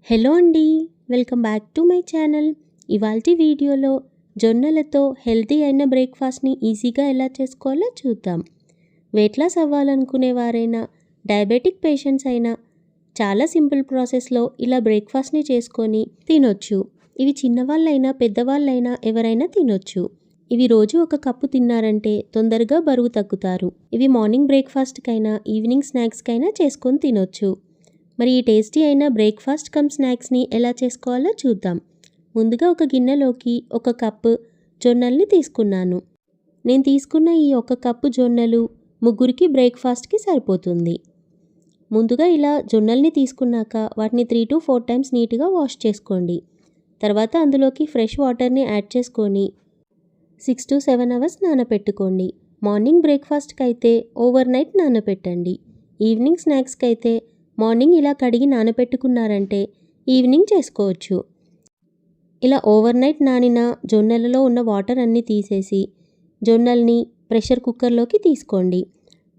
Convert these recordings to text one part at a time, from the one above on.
Hello అండి, welcome back to my channel. ఇవాల్టి వీడియోలో జొన్నలతో హెల్తీ అయిన బ్రేక్ఫాస్ట్ని ఈజీగా ఎలా చేసుకోవాలో చూద్దాం. వెయిట్ లాస్ అవ్వాలనుకునేవారైనా, డయాబెటిక్ పేషెంట్స్ అయినా చాలా సింపుల్ ప్రాసెస్లో ఇలా బ్రేక్ఫాస్ట్ని చేసుకొని తినొచ్చు. ఇవి చిన్నవాళ్ళైనా పెద్దవాళ్ళైనా ఎవరైనా తినొచ్చు. ఇవి రోజు ఒక కప్పు తిన్నారంటే తొందరగా బరువు తగ్గుతారు. ఇవి మార్నింగ్ బ్రేక్ఫాస్ట్కైనా ఈవినింగ్ స్నాక్స్కైనా చేసుకొని తినొచ్చు. మరి ఈ టేస్టీ అయిన బ్రేక్ఫాస్ట్ కమ్ స్నాక్స్ని ఎలా చేసుకోవాలో చూద్దాం. ముందుగా ఒక గిన్నెలోకి ఒక కప్పు జొన్నల్ని తీసుకున్నాను. నేను తీసుకున్న ఈ ఒక కప్పు జొన్నలు ముగ్గురికి బ్రేక్ఫాస్ట్కి సరిపోతుంది. ముందుగా ఇలా జొన్నల్ని తీసుకున్నాక వాటిని 3 to 4 టైమ్స్ నీట్గా వాష్ చేసుకోండి. తర్వాత అందులోకి ఫ్రెష్ వాటర్ని యాడ్ చేసుకొని 6 to 7 అవర్స్ నానబెట్టుకోండి. మార్నింగ్ బ్రేక్ఫాస్ట్కి అయితే ఓవర్ నైట్ నానబెట్టండి. ఈవినింగ్ స్నాక్స్కి అయితే మార్నింగ్ ఇలా కడిగి నానబెట్టుకున్నారంటే ఈవినింగ్ చేసుకోవచ్చు. ఇలా ఓవర్ నైట్ నానిన జొన్నలలో ఉన్న వాటర్ అన్నీ తీసేసి జొన్నల్ని ప్రెషర్ కుక్కర్లోకి తీసుకోండి.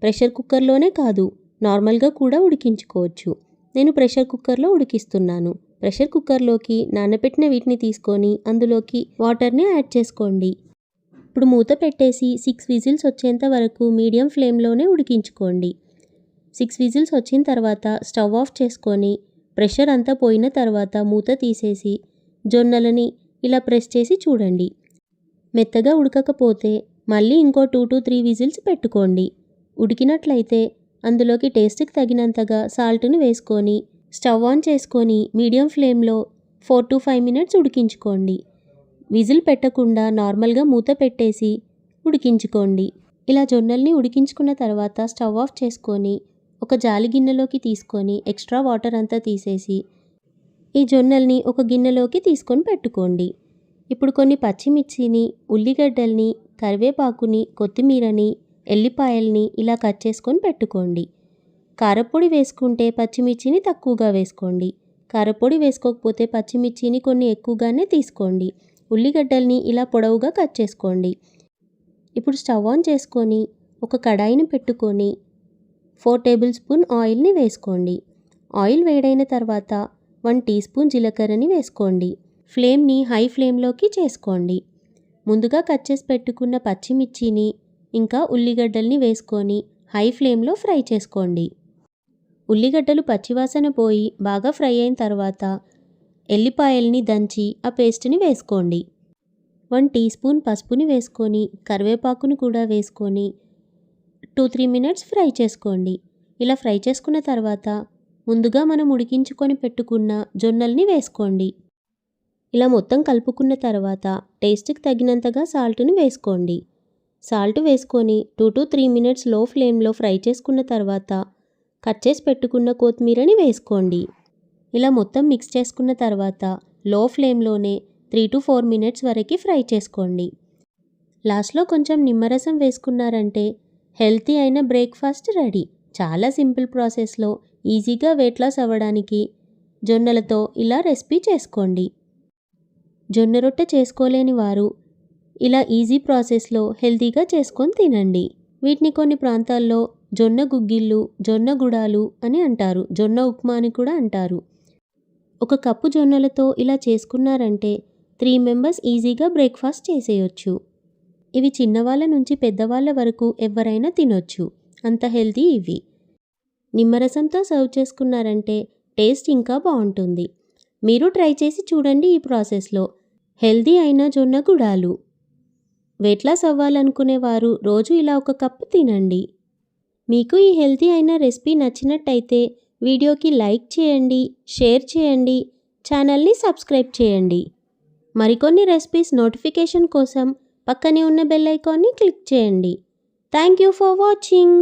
ప్రెషర్ కుక్కర్లోనే కాదు, నార్మల్గా కూడా ఉడికించుకోవచ్చు. నేను ప్రెషర్ కుక్కర్లో ఉడికిస్తున్నాను. ప్రెషర్ కుక్కర్లోకి నానబెట్టిన వీటిని తీసుకొని అందులోకి వాటర్ని యాడ్ చేసుకోండి. ఇప్పుడు మూత పెట్టేసి 6 విజిల్స్ వచ్చేంత వరకు మీడియం ఫ్లేమ్లోనే ఉడికించుకోండి. 6 విజిల్స్ వచ్చిన తర్వాత స్టవ్ ఆఫ్ చేసుకొని ప్రెషర్ అంతా పోయిన తర్వాత మూత తీసేసి జొన్నలని ఇలా ప్రెస్ చేసి చూడండి. మెత్తగా ఉడకకపోతే మళ్ళీ ఇంకో 2 to 3 విజిల్స్ పెట్టుకోండి. ఉడికినట్లయితే అందులోకి టేస్ట్కి తగినంతగా సాల్ట్ని వేసుకొని స్టవ్ ఆన్ చేసుకొని మీడియం ఫ్లేమ్లో 4 to 5 మినిట్స్ ఉడికించుకోండి. విజిల్ పెట్టకుండా నార్మల్గా మూత పెట్టేసి ఉడికించుకోండి. ఇలా జొన్నల్ని ఉడికించుకున్న తర్వాత స్టవ్ ఆఫ్ చేసుకొని ఒక జాలి గిన్నెలోకి తీసుకొని ఎక్స్ట్రా వాటర్ అంతా తీసేసి ఈ జొన్నల్ని ఒక గిన్నెలోకి తీసుకొని పెట్టుకోండి. ఇప్పుడు కొన్ని పచ్చిమిర్చిని, ఉల్లిగడ్డల్ని, కరివేపాకుని, కొత్తిమీరని, ఎల్లిపాయల్ని ఇలా కట్ చేసుకొని పెట్టుకోండి. కారపొడి వేసుకుంటే పచ్చిమిర్చిని తక్కువగా వేసుకోండి. కారపొడి వేసుకోకపోతే పచ్చిమిర్చిని కొన్ని ఎక్కువగానే తీసుకోండి. ఉల్లిగడ్డల్ని ఇలా పొడవుగా కట్ చేసుకోండి. ఇప్పుడు స్టవ్ ఆన్ చేసుకొని ఒక కడాయిని పెట్టుకొని 4 టేబుల్ స్పూన్ ఆయిల్ని వేసుకోండి. ఆయిల్ వేడైన తర్వాత 1 టీ స్పూన్ జీలకర్రని వేసుకోండి. ఫ్లేమ్ని హై ఫ్లేమ్లోకి చేసుకోండి. ముందుగా కట్ చేసి పెట్టుకున్న పచ్చిమిర్చిని ఇంకా ఉల్లిగడ్డల్ని వేసుకొని హై ఫ్లేమ్లో ఫ్రై చేసుకోండి. ఉల్లిగడ్డలు పచ్చివాసన పోయి బాగా ఫ్రై అయిన తర్వాత ఎల్లిపాయల్ని దంచి ఆ పేస్ట్ని వేసుకోండి. 1 టీ స్పూన్ పసుపుని వేసుకొని కరివేపాకుని కూడా వేసుకొని 2-3 మినిట్స్ ఫ్రై చేసుకోండి. ఇలా ఫ్రై చేసుకున్న తర్వాత ముందుగా మనం ఉడికించుకొని పెట్టుకున్న జొన్నల్ని వేసుకోండి. ఇలా మొత్తం కలుపుకున్న తర్వాత టేస్ట్కి తగినంతగా సాల్ట్ని వేసుకోండి. సాల్ట్ వేసుకొని 2 to 3 మినిట్స్ లో ఫ్లేమ్లో ఫ్రై చేసుకున్న తర్వాత కట్ చేసి పెట్టుకున్న కొత్తిమీరని వేసుకోండి. ఇలా మొత్తం మిక్స్ చేసుకున్న తర్వాత లో ఫ్లేమ్లోనే 3 to 4 మినిట్స్ వరకు ఫ్రై చేసుకోండి. లాస్ట్లో కొంచెం నిమ్మరసం వేసుకున్నారంటే హెల్తీ అయిన బ్రేక్ఫాస్ట్ రెడీ. చాలా సింపుల్ ప్రాసెస్లో ఈజీగా వెయిట్ లాస్ అవ్వడానికి జొన్నలతో ఇలా రెసిపీ చేసుకోండి. జొన్న రొట్టె చేసుకోలేని వారు ఇలా ఈజీ ప్రాసెస్లో హెల్తీగా చేసుకొని తినండి. వీటిని కొన్ని ప్రాంతాల్లో జొన్న గుగ్గిళ్ళు, జొన్న గుడాలు అని అంటారు. జొన్న ఉప్మా అని కూడా అంటారు. ఒక కప్పు జొన్నలతో ఇలా చేసుకున్నారంటే 3 మెంబర్స్ ఈజీగా బ్రేక్ఫాస్ట్ చేసేయొచ్చు. ఇవి చిన్నవాళ్ళ నుంచి పెద్దవాళ్ళ వరకు ఎవరైనా తినొచ్చు. అంత హెల్తీ ఇవి. నిమ్మరసంతో సర్వ్ చేసుకున్నారంటే టేస్ట్ ఇంకా బాగుంటుంది. మీరు ట్రై చేసి చూడండి ఈ ప్రాసెస్లో. హెల్తీ అయిన జొన్న గుడాలు. వెయిట్ లాస్ అవ్వాలనుకునేవారు రోజు ఇలా ఒక కప్పు తినండి. మీకు ఈ హెల్తీ అయిన రెసిపీ నచ్చినట్టయితే వీడియోకి లైక్ చేయండి, షేర్ చేయండి, ఛానల్ని సబ్స్క్రైబ్ చేయండి. మరికొన్ని రెసిపీస్ నోటిఫికేషన్ కోసం పక్కనే ఉన్న బెల్ ఐకాన్ని క్లిక్ చేయండి. Thank you for watching.